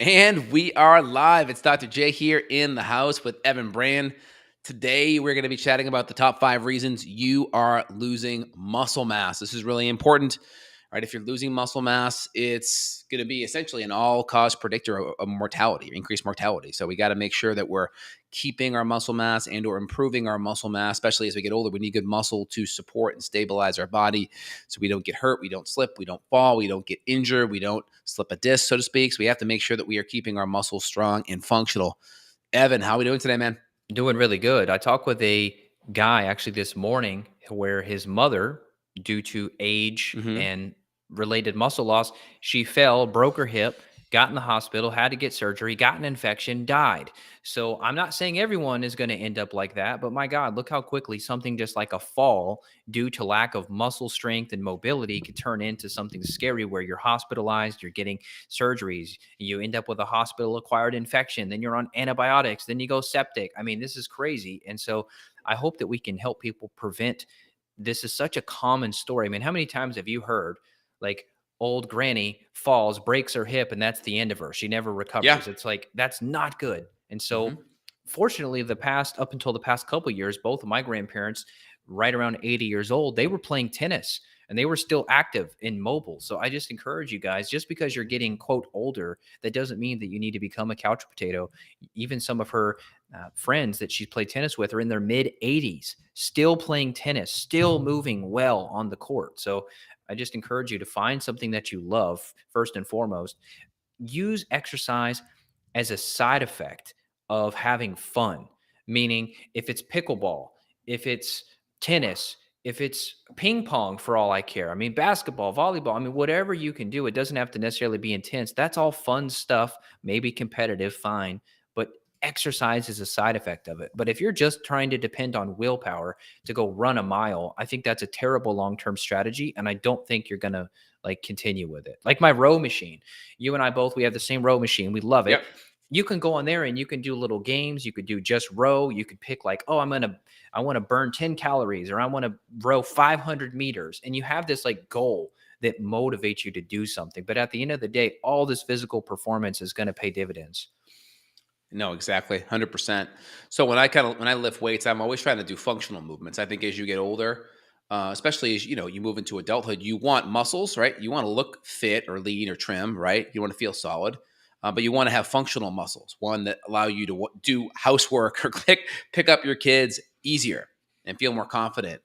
And we are live. It's Dr. J here in the house with Evan Brand. Today, we're going to be chatting about the top 5 reasons you are losing muscle mass. This is really important, right? If you're losing muscle mass, it's going to be essentially an all-cause predictor of mortality, increased mortality. So we got to make sure that we're keeping our muscle mass and or improving our muscle mass, especially as we get older. We need good muscle to support and stabilize our body so we don't get hurt, we don't slip, we don't fall, we don't get injured, we don't slip a disc, so to speak. So we have to make sure that we are keeping our muscles strong and functional. Evan, how are we doing today, man? Doing really good. I talked with a guy actually this morning where his mother, due to age Mm-hmm. and related muscle loss, she fell, broke her hip, got in the hospital, had to get surgery, got an infection, died. So I'm not saying everyone is going to end up like that, but my God, look how quickly something just like a fall due to lack of muscle strength and mobility could turn into something scary where you're hospitalized, you're getting surgeries, you end up with a hospital acquired infection, then you're on antibiotics, then you go septic. I mean, this is crazy. And so I hope that we can help people prevent. This is such a common story. I mean, how many times have you heard like old granny falls, breaks her hip, and that's the end of her? She never Yeah. recovers. It's like that's not good. And so Mm-hmm. fortunately, up until the past couple of years, both of my grandparents, right around 80 years old, they were playing tennis and they were still active and mobile. So I just encourage you guys, just because you're getting quote older, that doesn't mean that you need to become a couch potato. Even some of her friends that she's played tennis with are in their mid 80s, still playing tennis, still moving well on the court. So I just encourage you to find something that you love first and foremost. Use exercise as a side effect of having fun. Meaning, if it's pickleball, if it's tennis, if it's ping pong for all I care. I mean, basketball, volleyball, I mean, whatever you can do, it doesn't have to necessarily be intense. That's all fun stuff, maybe competitive, fine. But exercise is a side effect of it. But if you're just trying to depend on willpower to go run a mile, I think that's a terrible long term strategy. And I don't think you're going to like continue with it. Like my row machine. You and I both, we have the same row machine. We love it. Yep. You can go on there and you can do little games. You could do just row. You could pick like, oh, I want to burn 10 calories or I want to row 500 meters. And you have this like goal that motivates you to do something. But at the end of the day, all this physical performance is going to pay dividends. No, exactly. 100%. So when I lift weights, I'm always trying to do functional movements. I think as you get older, especially as you move into adulthood, you want muscles, right? You want to look fit or lean or trim, right? You want to feel solid, but you want to have functional muscles, one that allow you to do housework or pick up your kids easier and feel more confident,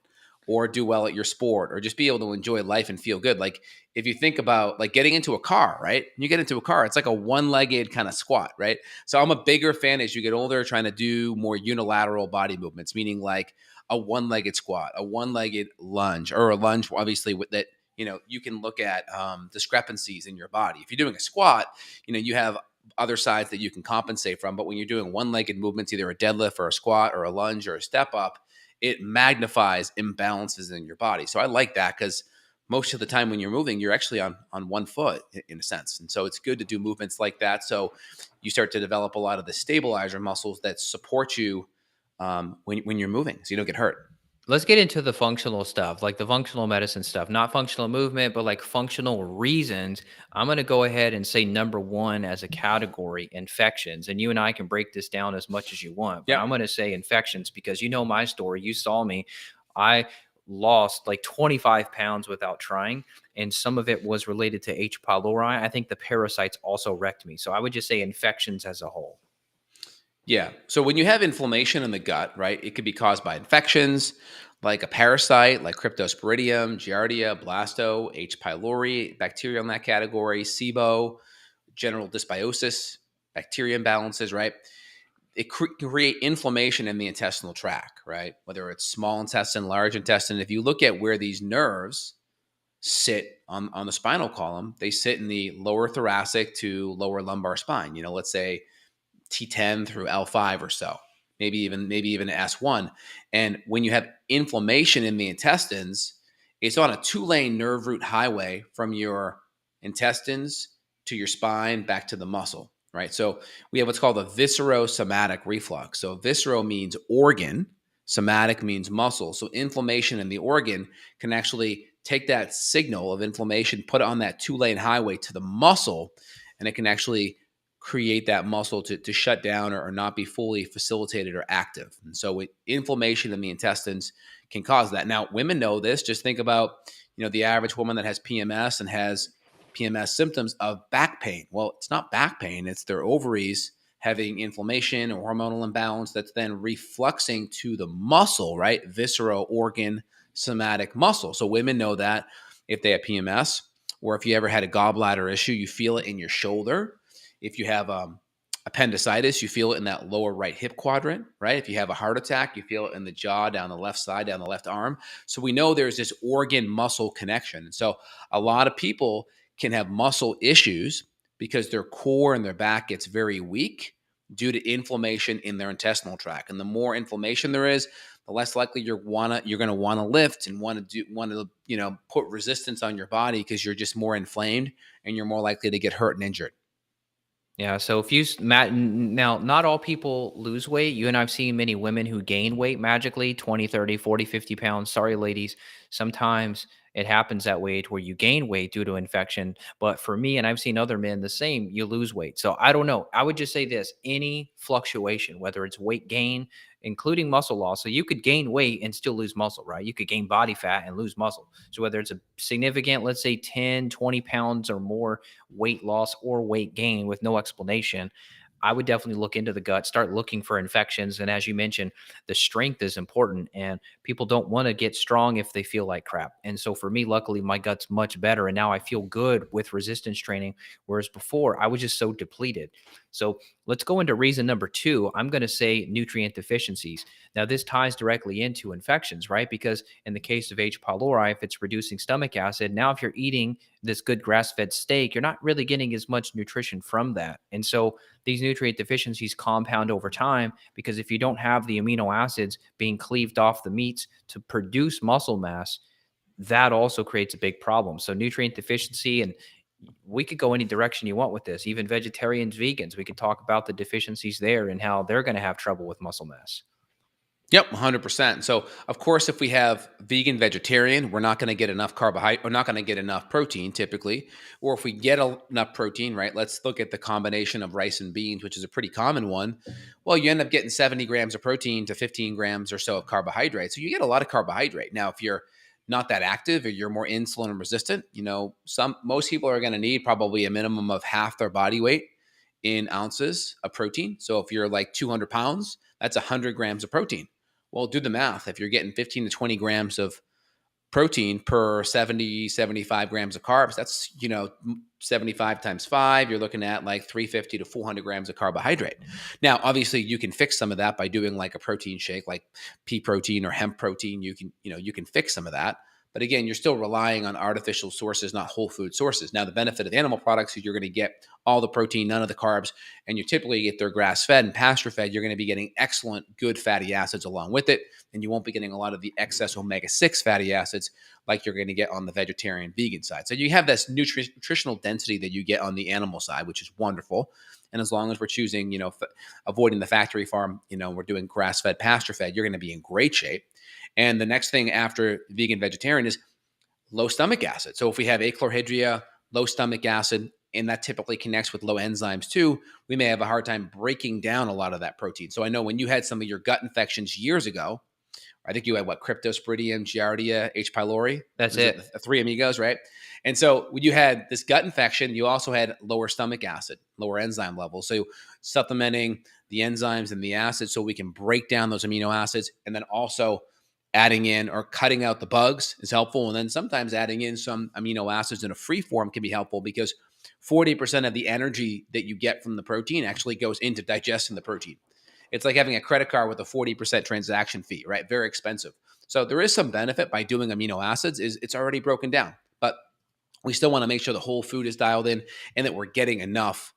or do well at your sport, or just be able to enjoy life and feel good. Like if you think about like getting into a car, right? You get into a car, it's like a one-legged kind of squat, right? So I'm a bigger fan as you get older, trying to do more unilateral body movements, meaning like a one-legged squat, a one-legged lunge, or a lunge, obviously, with that, you can look at discrepancies in your body. If you're doing a squat, you have other sides that you can compensate from. But when you're doing one-legged movements, either a deadlift or a squat or a lunge or a step up, it magnifies imbalances in your body. So I like that because most of the time when you're moving, you're actually on one foot in a sense. And so it's good to do movements like that. So you start to develop a lot of the stabilizer muscles that support you when you're moving, so you don't get hurt. Let's get into the functional stuff, like the functional medicine stuff, not functional movement, but like functional reasons. I'm going to go ahead and say number one as a category, infections. And you and I can break this down as much as you want, but Yep. I'm going to say infections because you know my story. You saw me. I lost like 25 pounds without trying, and some of it was related to H. pylori. I think the parasites also wrecked me. So I would just say infections as a whole. Yeah. So when you have inflammation in the gut, right, it could be caused by infections like a parasite, like Cryptosporidium, Giardia, Blasto, H. pylori, bacteria in that category, SIBO, general dysbiosis, bacteria imbalances, right? It can create inflammation in the intestinal tract, right? Whether it's small intestine, large intestine. If you look at where these nerves sit on the spinal column, they sit in the lower thoracic to lower lumbar spine. Let's say T10 through L5 or so, maybe even S1. And when you have inflammation in the intestines, it's on a two-lane nerve root highway from your intestines to your spine back to the muscle, right? So we have what's called a viscerosomatic reflux. So viscero means organ, somatic means muscle. So inflammation in the organ can actually take that signal of inflammation, put it on that two-lane highway to the muscle, and it can actually create that muscle to shut down or not be fully facilitated or active. And so inflammation in the intestines can cause that. Now, women know this. Just think about, the average woman that has PMS and has PMS symptoms of back pain. Well, it's not back pain, it's their ovaries having inflammation or hormonal imbalance that's then refluxing to the muscle, right? Visceral organ somatic muscle. So women know that if they have PMS, or if you ever had a gallbladder issue, you feel it in your shoulder. If you have appendicitis, you feel it in that lower right hip quadrant, right? If you have a heart attack, you feel it in the jaw, down the left side, down the left arm. So we know there's this organ muscle connection. And so a lot of people can have muscle issues because their core and their back gets very weak due to inflammation in their intestinal tract. And the more inflammation there is, the less likely you're going to want to lift and want to put resistance on your body, because you're just more inflamed and you're more likely to get hurt and injured. Yeah. So if you, Matt, now, not all people lose weight. You and I've seen many women who gain weight magically 20, 30, 40, 50 pounds. Sorry, ladies. Sometimes it happens that way to where you gain weight due to infection. But for me, and I've seen other men the same, you lose weight. So I don't know. I would just say this: any fluctuation, whether it's weight gain, including muscle loss. So you could gain weight and still lose muscle, right? You could gain body fat and lose muscle. So whether it's a significant, let's say 10, 20 pounds or more weight loss or weight gain with no explanation, I would definitely look into the gut, start looking for infections. And as you mentioned, the strength is important, and people don't want to get strong if they feel like crap. And so for me, luckily, my gut's much better. And now I feel good with resistance training, whereas before I was just so depleted. So let's go into reason number 2. I'm going to say nutrient deficiencies. Now, this ties directly into infections, right? Because in the case of H. pylori, if it's reducing stomach acid, now if you're eating this good grass-fed steak, you're not really getting as much nutrition from that. And so these nutrient deficiencies compound over time, because if you don't have the amino acids being cleaved off the meats to produce muscle mass, that also creates a big problem. So nutrient deficiency, and we could go any direction you want with this. Even vegetarians, vegans, we could talk about the deficiencies there and how they're going to have trouble with muscle mass. Yep, 100%. So, of course, if we have vegan, vegetarian, we're not going to get enough carbohydrate, we're not going to get enough protein typically. Or if we get enough protein, right, let's look at the combination of rice and beans, which is a pretty common one. Well, you end up getting 70 grams of protein to 15 grams or so of carbohydrate. So you get a lot of carbohydrate. Now, if you're not that active or you're more insulin resistant, most people are going to need probably a minimum of half their body weight in ounces of protein. So if you're like 200 pounds, that's 100 grams of protein. Well, do the math. If you're getting 15 to 20 grams of protein per 70, 75 grams of carbs, that's, 75 times 5, you're looking at like 350 to 400 grams of carbohydrate. Now, obviously you can fix some of that by doing like a protein shake, like pea protein or hemp protein. You can fix some of that. But again, you're still relying on artificial sources, not whole food sources. Now, the benefit of animal products is you're going to get all the protein, none of the carbs, and you typically get their grass-fed and pasture-fed. You're going to be getting excellent, good fatty acids along with it, and you won't be getting a lot of the excess omega-6 fatty acids like you're going to get on the vegetarian, vegan side. So you have this nutritional density that you get on the animal side, which is wonderful. And as long as we're choosing, avoiding the factory farm, we're doing grass-fed, pasture-fed, you're going to be in great shape. And the next thing after vegan, vegetarian is low stomach acid. So if we have achlorhydria, low stomach acid, and that typically connects with low enzymes too, we may have a hard time breaking down a lot of that protein. So I know when you had some of your gut infections years ago, I think you had Cryptosporidium, Giardia, H. pylori. That's it. The three amigos, right? And so when you had this gut infection, you also had lower stomach acid, lower enzyme levels. So supplementing the enzymes and the acids so we can break down those amino acids, and then also adding in or cutting out the bugs is helpful. And then sometimes adding in some amino acids in a free form can be helpful, because 40% of the energy that you get from the protein actually goes into digesting the protein. It's like having a credit card with a 40% transaction fee, right? Very expensive. So there is some benefit by doing amino acids. It's already broken down, but we still want to make sure the whole food is dialed in and that we're getting enough.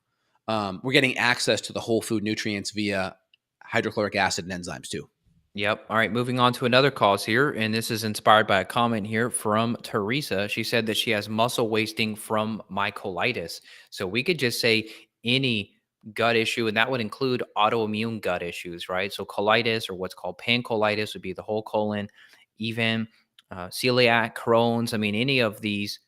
We're getting access to the whole food nutrients via hydrochloric acid and enzymes too. Yep. All right. Moving on to another cause here. And this is inspired by a comment here from Teresa. She said that she has muscle wasting from mycolitis. So we could just say any gut issue, and that would include autoimmune gut issues, right? So colitis, or what's called pancolitis, would be the whole colon, even celiac, Crohn's. I mean, any of these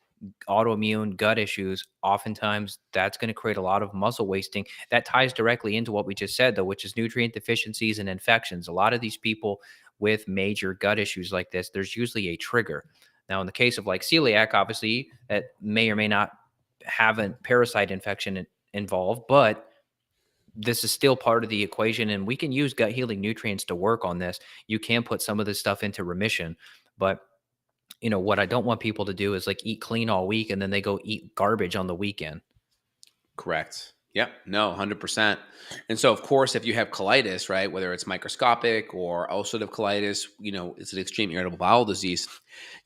autoimmune gut issues, oftentimes that's going to create a lot of muscle wasting. That ties directly into what we just said, though, which is nutrient deficiencies and infections. A lot of these people with major gut issues like this, there's usually a trigger. Now, in the case of like celiac, obviously, that may or may not have a parasite infection involved, but this is still part of the equation, and we can use gut healing nutrients to work on this. You can put some of this stuff into remission, but what I don't want people to do is like eat clean all week and then they go eat garbage on the weekend. Correct. Yep. No, 100%. And so, of course, if you have colitis, right, whether it's microscopic or ulcerative colitis, it's an extreme irritable bowel disease,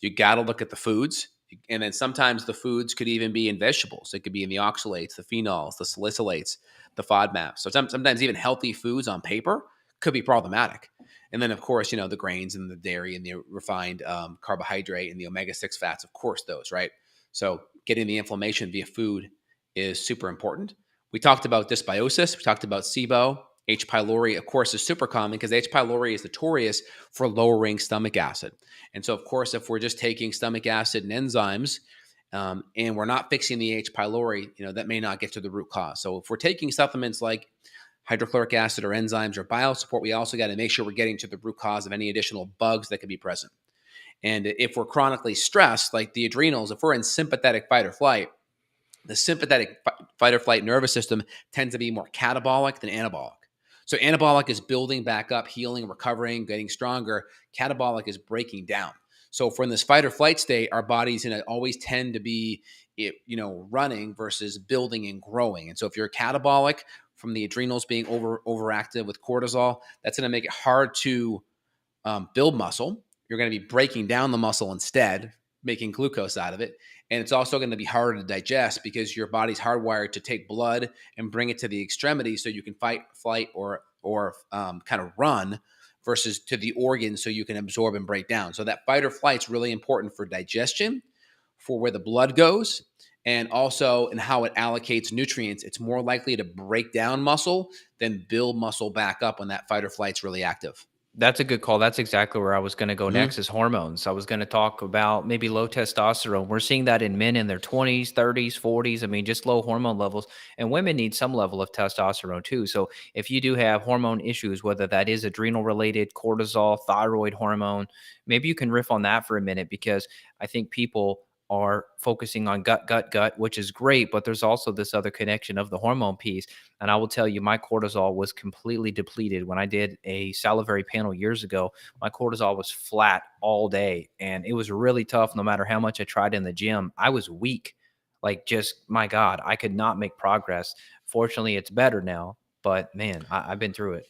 you got to look at the foods. And then sometimes the foods could even be in vegetables. It could be in the oxalates, the phenols, the salicylates, the FODMAPs. So sometimes even healthy foods on paper could be problematic. And then, of course, the grains and the dairy and the refined carbohydrate and the omega-6 fats, of course, those, right? So getting the inflammation via food is super important. We talked about dysbiosis. We talked about SIBO. H. pylori, of course, is super common because H. pylori is notorious for lowering stomach acid. And so, of course, if we're just taking stomach acid and enzymes and we're not fixing the H. pylori, that may not get to the root cause. So if we're taking supplements like hydrochloric acid or enzymes or biosupport, we also got to make sure we're getting to the root cause of any additional bugs that could be present. And if we're chronically stressed, like the adrenals, if we're in sympathetic fight or flight, the sympathetic fight or flight nervous system tends to be more catabolic than anabolic. So anabolic is building back up, healing, recovering, getting stronger. Catabolic is breaking down. So if we're in this fight or flight state, our bodies always tend to be, running versus building and growing. And so if you're catabolic from the adrenals being overactive with cortisol, that's going to make it hard to build muscle. You're going to be breaking down the muscle instead, making glucose out of it. And it's also going to be harder to digest because your body's hardwired to take blood and bring it to the extremity so you can fight, flight, or kind of run versus to the organs so you can absorb and break down. So that fight or flight is really important for digestion, for where the blood goes, and also in how it allocates nutrients. It's more likely to break down muscle than build muscle back up when that fight or flight's really active. That's a good call. That's exactly where I was going to go Mm-hmm. next is hormones. I was going to talk about maybe low testosterone. We're seeing that in men in their 20s, 30s, 40s. I mean, just low hormone levels. And women need some level of testosterone too. So if you do have hormone issues, whether that is adrenal related, cortisol, thyroid hormone, maybe you can riff on that for a minute because I think people are focusing on gut, which is great, but there's also this other connection of the hormone piece. And I will tell you, my cortisol was completely depleted when I did a salivary panel years ago. My cortisol was flat all day, and it was really tough. No matter how much I tried in the gym, I was weak. Like, just my God, I could not make progress. Fortunately, it's better now, but man, I've been through it.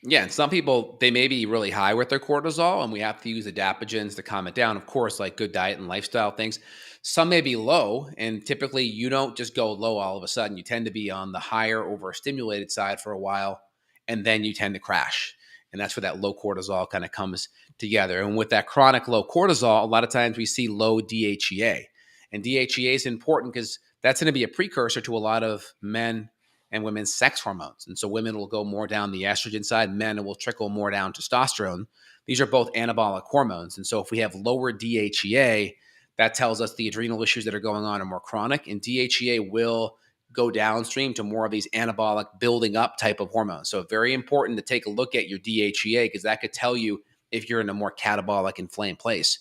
Yeah, and some people, they may be really high with their cortisol, and we have to use adaptogens to calm it down. Of course, like good diet and lifestyle things. Some may be low, and typically you don't just go low all of a sudden. You tend to be on the higher, overstimulated side for a while, and then you tend to crash. And that's where that low cortisol kind of comes together. And with that chronic low cortisol, a lot of times we see low DHEA. And DHEA is important because that's going to be a precursor to a lot of men and women's sex hormones. And so women will go more down the estrogen side, men will trickle more down testosterone. These are both anabolic hormones. And so if we have lower DHEA, that tells us the adrenal issues that are going on are more chronic, and DHEA will go downstream to more of these anabolic building up type of hormones. So very important to take a look at your DHEA because that could tell you if you're in a more catabolic inflamed place.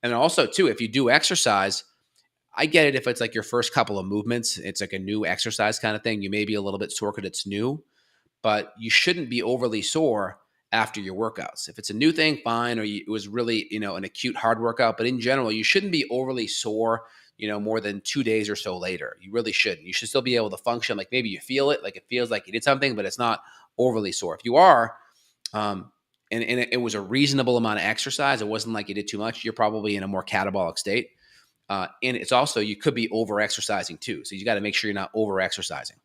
And also too, if you do exercise, I get it if it's like your first couple of movements, it's like a new exercise kind of thing. You may be a little bit sore because it's new, but you shouldn't be overly sore after your workouts. If it's a new thing, fine, or it was really, an acute hard workout, but in general, you shouldn't be overly sore, more than 2 days or so later. You really shouldn't. You should still be able to function. Like maybe you feel it, like it feels like you did something, but it's not overly sore. If you are, and it was a reasonable amount of exercise, it wasn't like you did too much, you're probably in a more catabolic state. And it's also, you could be over exercising too. So you got to make sure you're not over exercising.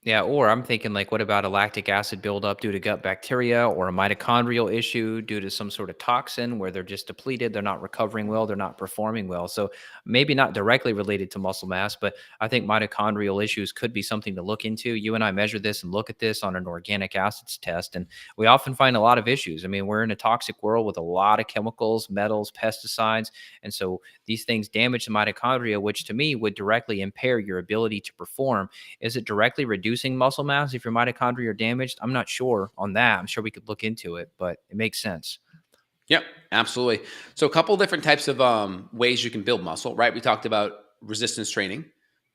Yeah, or I'm thinking like, what about a lactic acid buildup due to gut bacteria or a mitochondrial issue due to some sort of toxin where they're just depleted, they're not recovering well, they're not performing well. So maybe not directly related to muscle mass, but I think mitochondrial issues could be something to look into. You and I measure this and look at this on an organic acids test, and we often find a lot of issues. I mean, we're in a toxic world with a lot of chemicals, metals, pesticides, and so these things damage the mitochondria, which to me would directly impair your ability to perform. Is it directly reducing muscle mass if your mitochondria are damaged? I'm not sure on that. I'm sure we could look into it, but it makes sense. Yep, absolutely. So a couple different types of ways you can build muscle, right? We talked about resistance training.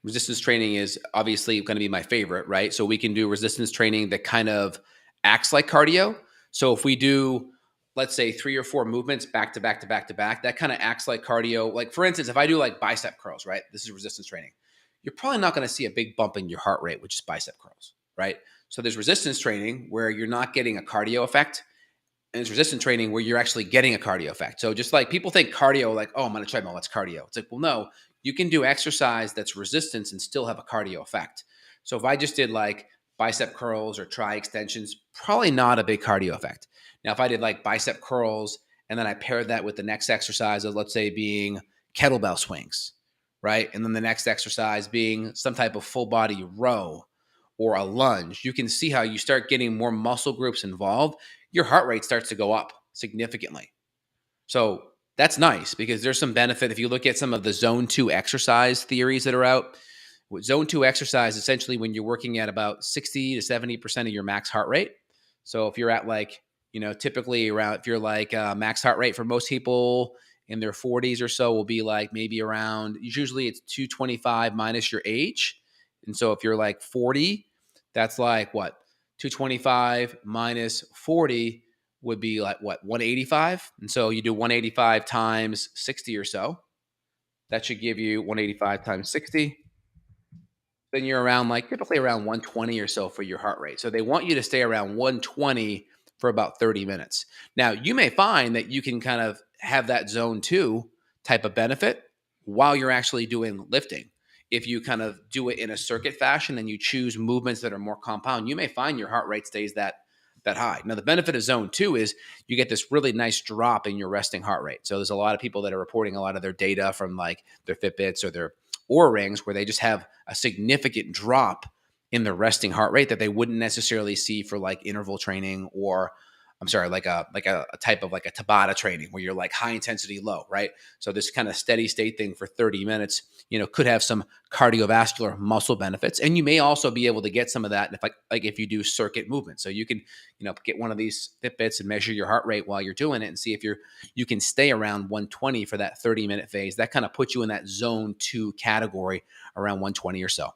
Resistance training is obviously going to be my favorite, right? So we can do resistance training that kind of acts like cardio. So if we do, let's say, 3 or 4 movements back to back to back to back, that kind of acts like cardio. Like for instance, if I do like bicep curls, right? This is resistance training. You're probably not going to see a big bump in your heart rate with just bicep curls, right? So there's resistance training where you're not getting a cardio effect, and it's resistance training where you're actually getting a cardio effect. So just like people think cardio, like, oh, I'm on a treadmill, that's cardio. It's like, well, no, you can do exercise that's resistance and still have a cardio effect. So if I just did like bicep curls or tri extensions, probably not a big cardio effect. Now, if I did like bicep curls and then I paired that with the next exercise of, let's say, being kettlebell swings, right? And then the next exercise being some type of full body row or a lunge, you can see how you start getting more muscle groups involved, your heart rate starts to go up significantly. So that's nice because there's some benefit. If you look at some of the zone 2 exercise theories that are out, with zone 2 exercise, essentially when you're working at about 60 to 70% of your max heart rate. So if you're at like, typically around, if you're like max heart rate for most people in their 40s or so will be like maybe around, usually it's 225 minus your age. And so if you're like 40, that's like what? 225 minus 40 would be like what, 185. And so you do 185 times 60 or so. That should give you 185 times 60. Then you're around like typically around 120 or so for your heart rate. So they want you to stay around 120 for about 30 minutes. Now, you may find that you can kind of have that zone 2 type of benefit while you're actually doing lifting. If you kind of do it in a circuit fashion and you choose movements that are more compound, you may find your heart rate stays that high. Now, the benefit of zone 2 is you get this really nice drop in your resting heart rate. So there's a lot of people that are reporting a lot of their data from like their Fitbits or their Oura rings where they just have a significant drop in the resting heart rate that they wouldn't necessarily see for like interval training, or I'm sorry, like a type of like a Tabata training where you're like high intensity low, right? So this kind of steady state thing for 30 minutes, could have some cardiovascular muscle benefits. And you may also be able to get some of that if you do circuit movement. So you can, get one of these Fitbits and measure your heart rate while you're doing it and see if you can stay around 120 for that 30-minute phase. That kind of puts you in that zone 2 category around 120 or so.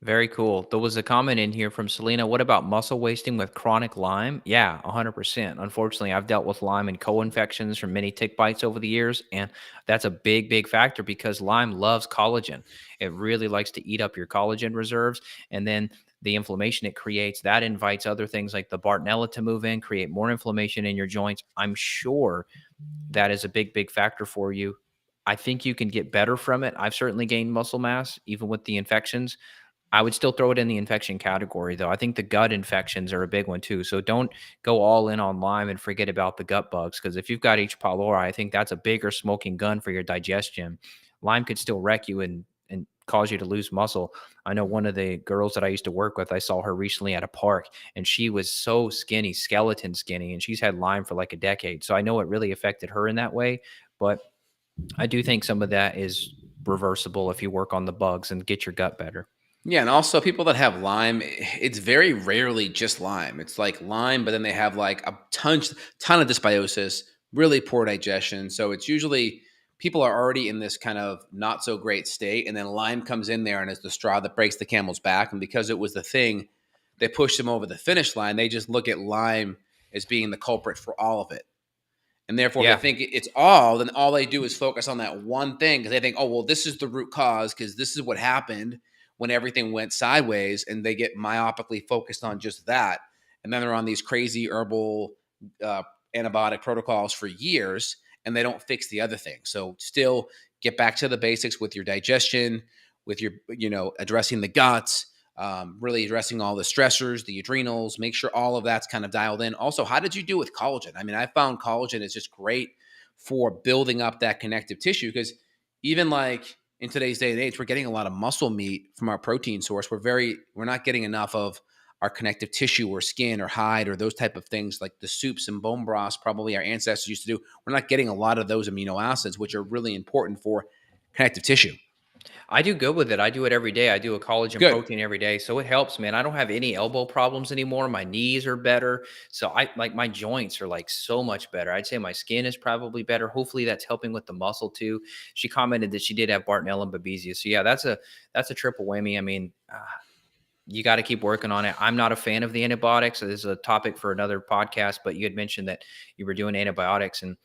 Very cool. There was a comment in here from Selena. What about muscle wasting with chronic Lyme? Yeah, 100%. Unfortunately, I've dealt with Lyme and co-infections from many tick bites over the years, and that's a big, big factor because Lyme loves collagen. It really likes to eat up your collagen reserves, and then the inflammation it creates, that invites other things like the Bartonella to move in, create more inflammation in your joints. I'm sure that is a big, big factor for you. I think you can get better from it. I've certainly gained muscle mass, even with the infections. I would still throw it in the infection category, though. I think the gut infections are a big one too. So don't go all in on Lyme and forget about the gut bugs. Because if you've got H. pylori, I think that's a bigger smoking gun for your digestion. Lyme could still wreck you and cause you to lose muscle. I know one of the girls that I used to work with, I saw her recently at a park, and she was so skinny, skeleton skinny, and she's had Lyme for like a decade. So I know it really affected her in that way. But I do think some of that is reversible if you work on the bugs and get your gut better. Yeah, and also people that have Lyme, it's very rarely just Lyme. It's like Lyme, but then they have like a ton of dysbiosis, really poor digestion. So it's usually people are already in this kind of not so great state, and then Lyme comes in there and is the straw that breaks the camel's back. And because it was the thing that pushed them over the finish line, they just look at Lyme as being the culprit for all of it. And therefore, if they Yeah. think it's all, then all they do is focus on that one thing because they think, oh, well, this is the root cause because this is what happened when everything went sideways. And they get myopically focused on just that. And then they're on these crazy herbal uh, antibiotic protocols for years and they don't fix the other thing. So still get back to the basics with your digestion, with your, addressing the guts, really addressing all the stressors, the adrenals, make sure all of that's kind of dialed in. Also, how did you do with collagen? I mean, I found collagen is just great for building up that connective tissue because even like in today's day and age, we're getting a lot of muscle meat from our protein source. We're not getting enough of our connective tissue or skin or hide or those type of things like the soups and bone broths probably our ancestors used to do. We're not getting a lot of those amino acids, which are really important for connective tissue. I do good with it. I do it every day. I do a collagen Good. protein every day. So it helps, man. I don't have any elbow problems anymore. My knees are better. So I like my joints are like so much better. I'd say my skin is probably better. Hopefully that's helping with the muscle too. She commented that she did have Bartonella and Babesia. So yeah, that's a triple whammy. I mean, you got to keep working on it. I'm not a fan of the antibiotics. So this is a topic for another podcast, but you had mentioned that you were doing antibiotics and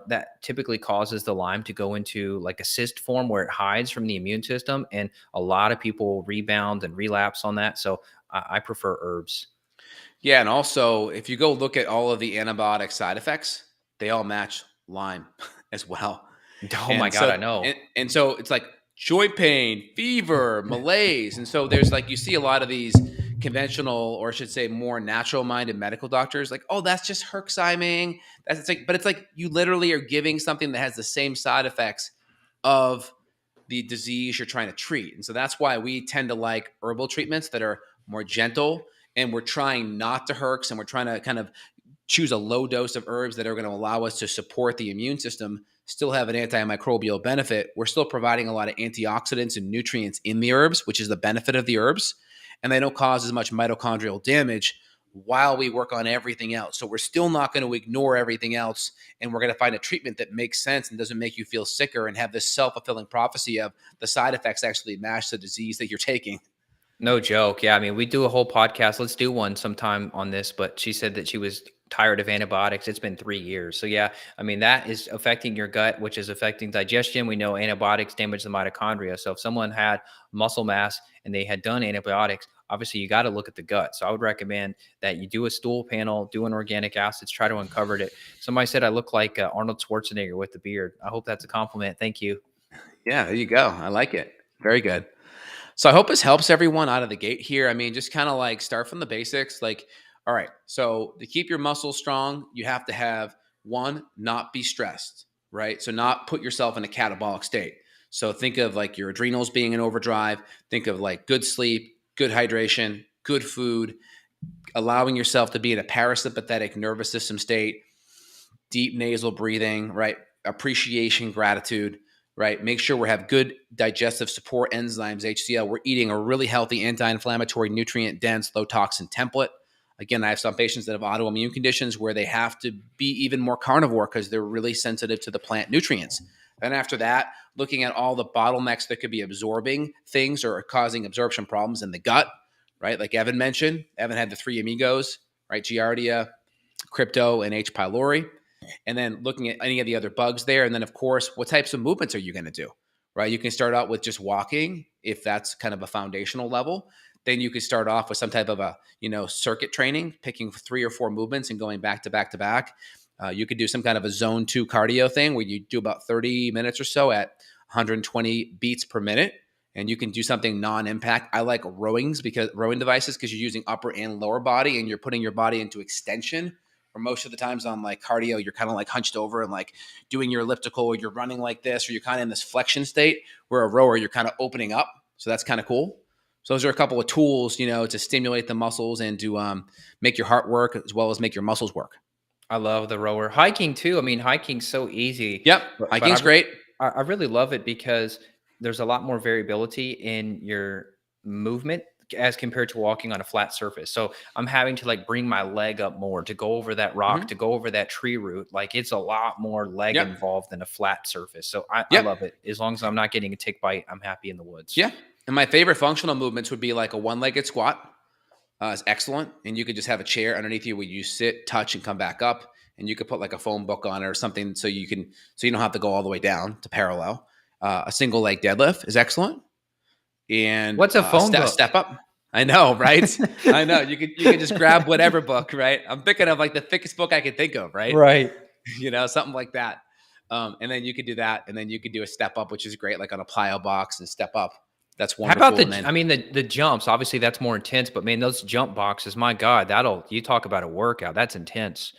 that typically causes the Lyme to go into like a cyst form where it hides from the immune system. And a lot of people rebound and relapse on that. So I prefer herbs. Yeah, and also if you go look at all of the antibiotic side effects, they all match Lyme as well. Oh my And God, so I know. and so it's like joint pain, fever, malaise. And so there's like you see a lot of these conventional, or I should say more natural minded medical doctors like, oh, that's just herximing. That's it's like, but it's like you literally are giving something that has the same side effects of the disease you're trying to treat. And so that's why we tend to like herbal treatments that are more gentle and we're trying not to herx and we're trying to kind of choose a low dose of herbs that are going to allow us to support the immune system, still have an antimicrobial benefit. We're still providing a lot of antioxidants and nutrients in the herbs, which is the benefit of the herbs. And they don't cause as much mitochondrial damage while we work on everything else. So we're still not going to ignore everything else. And we're going to find a treatment that makes sense and doesn't make you feel sicker and have this self-fulfilling prophecy of the side effects actually match the disease that you're taking. No joke. Yeah. I mean, we do a whole podcast. Let's do one sometime on this. But she said that she was tired of antibiotics. It's been 3 years. So, yeah, I mean, that is affecting your gut, which is affecting digestion. We know antibiotics damage the mitochondria. So, if someone had muscle mass and they had done antibiotics, obviously you got to look at the gut. So, I would recommend that you do a stool panel, do an organic acids, try to uncover it. Somebody said I look like Arnold Schwarzenegger with the beard. I hope that's a compliment. Thank you. Yeah, there you go. I like it. Very good. So I hope this helps everyone out of the gate here. I mean, just kind of like start from the basics. Like, all right, so to keep your muscles strong, you have to have one, not be stressed, right? So not put yourself in a catabolic state. So think of like your adrenals being in overdrive. Think of like good sleep, good hydration, good food, allowing yourself to be in a parasympathetic nervous system state, deep nasal breathing, right? Appreciation, gratitude, right? Make sure we have good digestive support enzymes, HCl. We're eating a really healthy, anti-inflammatory, nutrient-dense, low-toxin template. Again, I have some patients that have autoimmune conditions where they have to be even more carnivore because they're really sensitive to the plant nutrients. Then after that, looking at all the bottlenecks that could be absorbing things or causing absorption problems in the gut, right? Like Evan mentioned, Evan had the three amigos, right? Giardia, Crypto, and H. pylori. And then looking at any of the other bugs there. And then, of course, what types of movements are you going to do, right? You can start out with just walking if that's kind of a foundational level. Then you could start off with some type of a, circuit training, picking 3 or 4 movements and going back to back to back. You could do some kind of a zone 2 cardio thing where you do about 30 minutes or so at 120 beats per minute. And you can do something non-impact. I like rowing devices because you're using upper and lower body and you're putting your body into extension. Or most of the times on like cardio, you're kind of like hunched over and like doing your elliptical, or you're running like this, or you're kind of in this flexion state. Where a rower, you're kind of opening up. So that's kind of cool. So those are a couple of tools, to stimulate the muscles and to make your heart work as well as make your muscles work. I love the rower. Hiking too. I mean, hiking's so easy, Yep. but Hiking's great. I really love it because there's a lot more variability in your movement as compared to walking on a flat surface. So I'm having to like bring my leg up more to go over that rock, to go over that tree root. Like it's a lot more leg Yep. involved than a flat surface. So I Yep. love it. As long as I'm not getting a tick bite, I'm happy in the woods. Yeah. And my favorite functional movements would be like a one-legged squat. It's excellent. And you could just have a chair underneath you where you sit, touch, and come back up. And you could put like a phone book on it or something so you don't have to go all the way down to parallel. A single leg deadlift is excellent. And What's a phone book? Step up. I know, right? I know. You could just grab whatever book, right? I'm thinking of like the thickest book I could think of, right? Right. Something like that. And then you could do that. And then you could do a step up, which is great, like on a plyo box and step up. That's How about wonderful. And then I mean, the jumps, obviously, that's more intense, but man, those jump boxes, my god, that'll you talk about a workout, that's intense.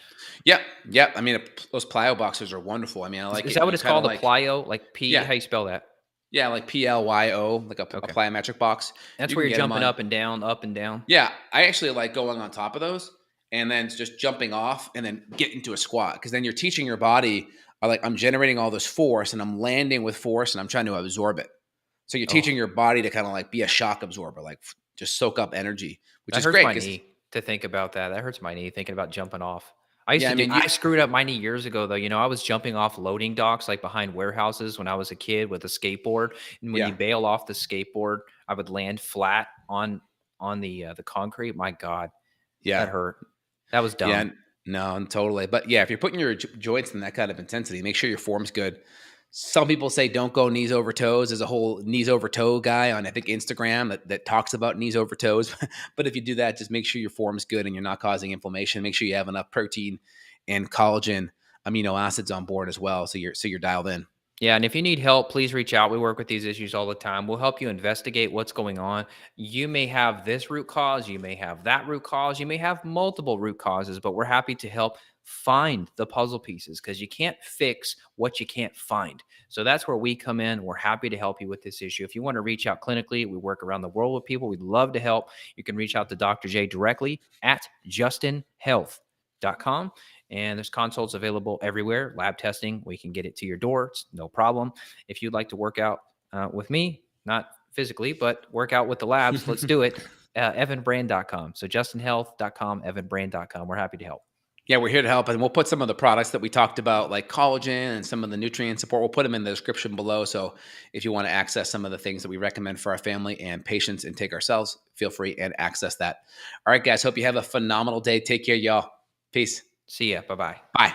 yeah, yeah. I mean, those plyo boxers are wonderful. I mean, I like Is it. that what You it's kind of called, a like, plyo? Like P yeah, how you spell that? yeah, like PLYO, like a Okay. plyometric box. That's You where can you're get them jumping on. up and down, up and down? Yeah, I actually like going on top of those and then just jumping off and then get into a squat because then you're teaching your body, like I'm generating all this force and I'm landing with force and I'm trying to absorb it. So you're teaching Oh, your body to kind of like be a shock absorber, like just soak up energy, which that is hurts great my because knee to think about that. That hurts my knee thinking about jumping off. yeah, I mean you I screwed up my knee years ago though. I was jumping off loading docks like behind warehouses when I was a kid with a skateboard. And when you yeah, bail off the skateboard, I would land flat on the concrete. My God, yeah, that hurt. That was yeah, dumb. no, totally. But yeah, if you're putting your joints in that kind of intensity, make sure your form's good. Some people say don't go knees over toes. There's a whole knees over toe guy on I think Instagram that talks about knees over toes. But if you do that, just make sure your form's good and you're not causing inflammation. Make sure you have enough protein and collagen amino acids on board as well, so you're dialed in. Yeah, and if you need help, please reach out. We work with these issues all the time. We'll help you investigate what's going on. You may have this root cause, you may have that root cause, you may have multiple root causes, but we're happy to help find the puzzle pieces because you can't fix what you can't find. So that's where we come in. We're happy to help you with this issue. If you want to reach out clinically, we work around the world with people. We'd love to help. You can reach out to Dr. J directly at justinhealth.com. And there's consults available everywhere. Lab testing, we can get it to your door. It's no problem. If you'd like to work out with me, not physically, but work out with the labs, let's do it. Evanbrand.com. So justinhealth.com, evanbrand.com. We're happy to help. Yeah, we're here to help, and we'll put some of the products that we talked about, like collagen and some of the nutrient support. We'll put them in the description below. So if you want to access some of the things that we recommend for our family and patients and take ourselves, feel free and access that. All right, guys. Hope you have a phenomenal day. Take care, y'all. Peace. See ya. Bye bye. Bye.